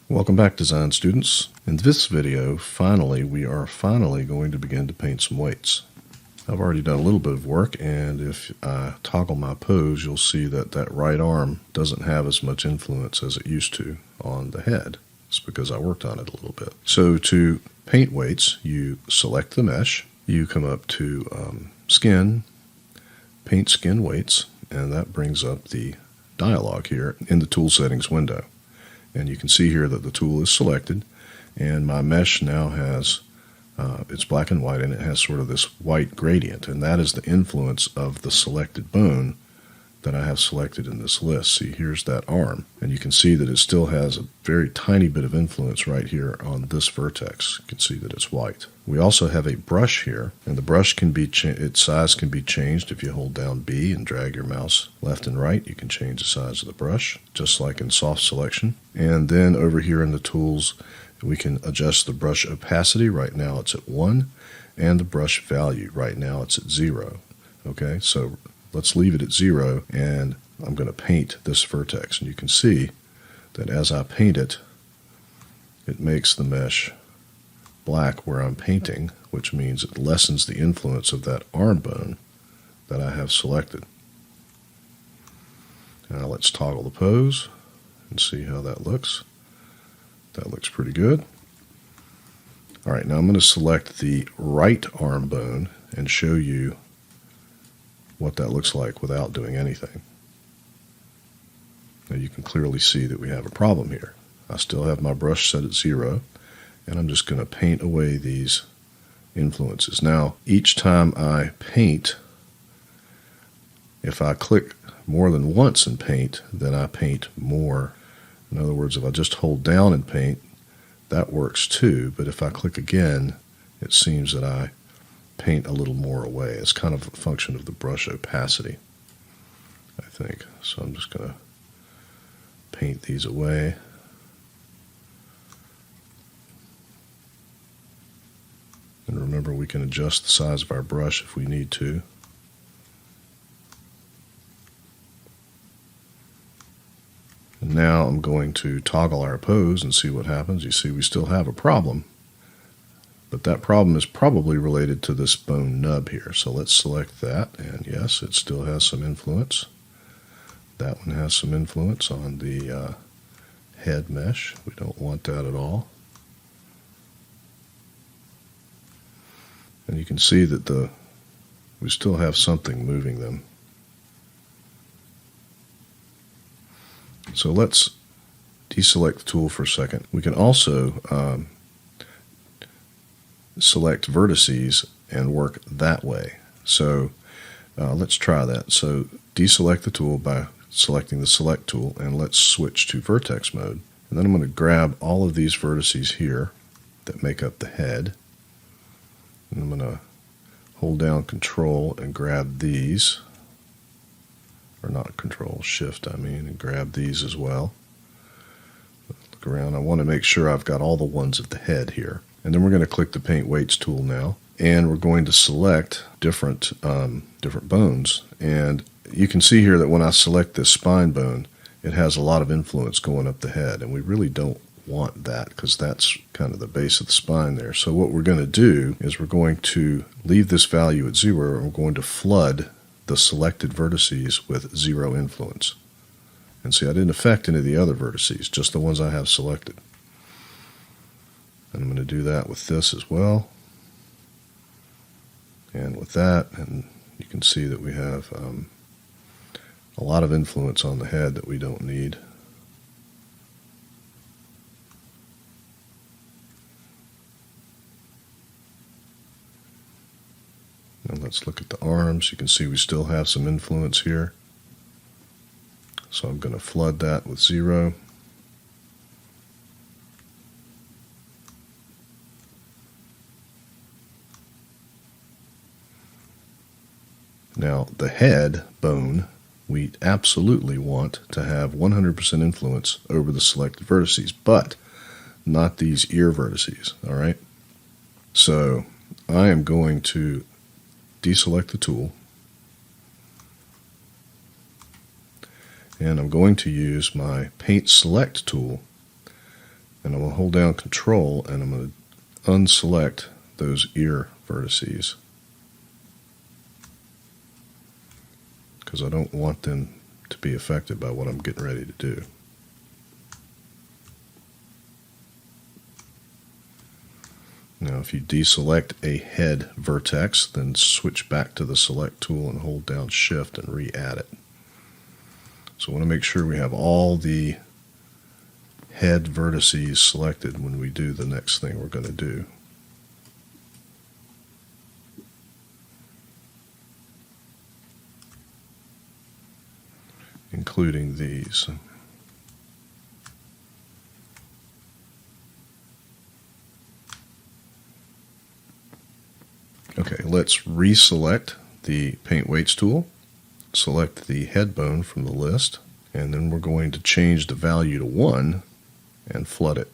Welcome back, design students. In this video, we are finally going to begin to paint some weights. I've already done a little bit of work, and if I toggle my pose, you'll see that that right arm doesn't have as much influence as it used to on the head. It's because I worked on it a little bit. So to paint weights, you select the mesh, you come up to Skin, Paint Skin Weights, and that brings up the dialog here in the Tool Settings window. And you can see here that the tool is selected, and my mesh now has, it's black and white, and it has sort of this white gradient, and that is the influence of the selected bone that I have selected in this list. See, here's that arm, and you can see that it still has a very tiny bit of influence right here on this vertex. You can see that it's white. We also have a brush here, and the brush can be its size can be changed if you hold down B and drag your mouse left and right. You can change the size of the brush, just like in soft selection. And then over here in the tools, we can adjust the brush opacity. Right now it's at 1, and the brush value. Right now it's at 0. Okay, so let's leave it at 0, and I'm going to paint this vertex. And you can see that as I paint it, it makes the mesh black where I'm painting, which means it lessens the influence of that arm bone that I have selected. Now let's toggle the pose and see how that looks. That looks pretty good. All right, now I'm going to select the right arm bone and show you what that looks like without doing anything. Now you can clearly see that we have a problem here. I still have my brush set at 0, and I'm just going to paint away these influences. Now, each time I paint, if I click more than once in paint, then I paint more. In other words, if I just hold down and paint, that works too, but if I click again, it seems that I paint a little more away. It's kind of a function of the brush opacity, I think. So I'm just going to paint these away. And remember, we can adjust the size of our brush if we need to. And now I'm going to toggle our pose and see what happens. You see we still have a problem, but that problem is probably related to this bone nub here. So let's select that, and yes, it still has some influence. That one has some influence on the head mesh. We don't want that at all. And you can see that we still have something moving them. So let's deselect the tool for a second. We can also select vertices and work that way. So let's try that. So deselect the tool by selecting the select tool, and let's switch to vertex mode. And then I'm going to grab all of these vertices here that make up the head. And I'm going to hold down Control and grab these, or not Control, Shift I mean, and grab these as well. Look around. I want to make sure I've got all the ones at the head here. And then we're going to click the Paint Weights tool now, and we're going to select different bones. And you can see here that when I select this spine bone, it has a lot of influence going up the head, and we really don't want that because that's kind of the base of the spine there. So what we're going to do is we're going to leave this value at 0, and we're going to flood the selected vertices with 0 influence. And see, I didn't affect any of the other vertices, just the ones I have selected. And I'm going to do that with this as well, and with that, and you can see that we have a lot of influence on the head that we don't need. And let's look at the arms. You can see we still have some influence here. So I'm going to flood that with 0. Now, the head bone, we absolutely want to have 100% influence over the selected vertices, but not these ear vertices, all right? So I am going to deselect the tool, and I'm going to use my Paint Select tool, And I'm going to hold down Control, and I'm going to unselect those ear vertices, because I don't want them to be affected by what I'm getting ready to do. Now, if you deselect a head vertex, then switch back to the Select tool and hold down Shift and re-add it. So I want to make sure we have all the head vertices selected when we do the next thing we're going to do. Including these. Okay, let's reselect the Paint Weights tool, select the head bone from the list, and then we're going to change the value to 1 and flood it.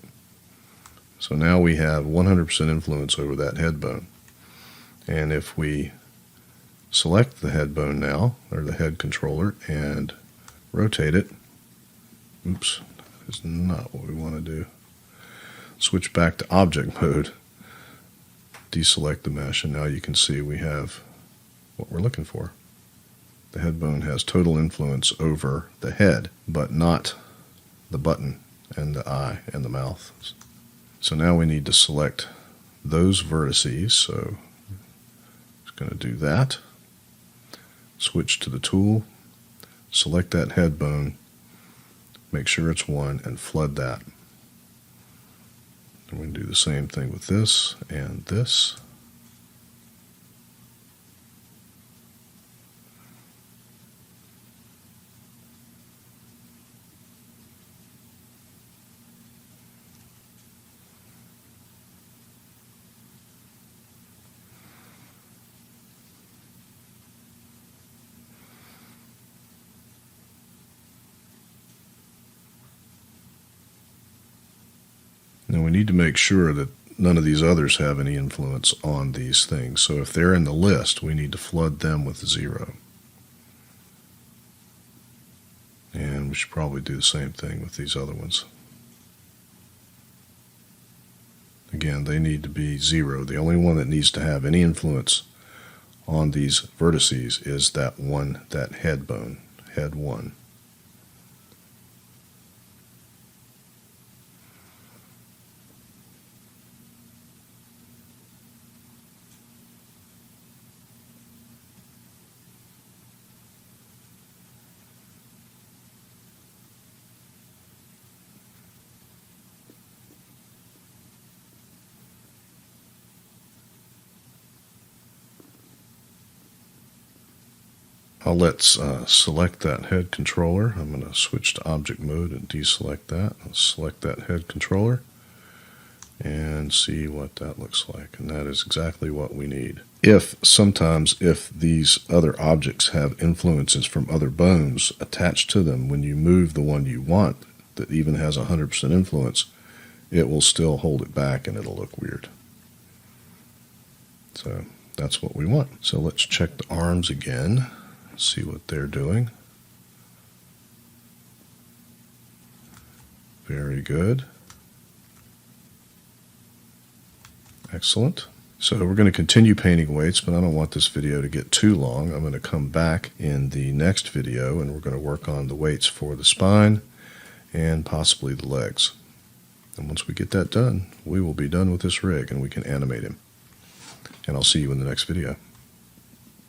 So now we have 100% influence over that head bone. And if we select the head bone now, or the head controller, and rotate it, oops, that is not what we want to do. Switch back to object mode, deselect the mesh, and now you can see we have what we're looking for. The head bone has total influence over the head, but not the button and the eye and the mouth. So now we need to select those vertices, so I'm just going to do that. Switch to the tool, select that head bone, make sure it's 1, and flood that. And we can do the same thing with this and this. Now we need to make sure that none of these others have any influence on these things. So if they're in the list, we need to flood them with 0. And we should probably do the same thing with these other ones. Again, they need to be 0. The only one that needs to have any influence on these vertices is that one, that head bone, head 1. Let's select that head controller. I'm going to switch to object mode and deselect that. I'll select that head controller and see what that looks like. And that is exactly what we need. Sometimes if these other objects have influences from other bones attached to them, when you move the one you want that even has 100% influence, it will still hold it back and it'll look weird. So that's what we want. So let's check the arms again. See what they're doing. Very good. Excellent. So we're going to continue painting weights, but I don't want this video to get too long. I'm going to come back in the next video and we're going to work on the weights for the spine and possibly the legs. And once we get that done, we will be done with this rig and we can animate him. And I'll see you in the next video.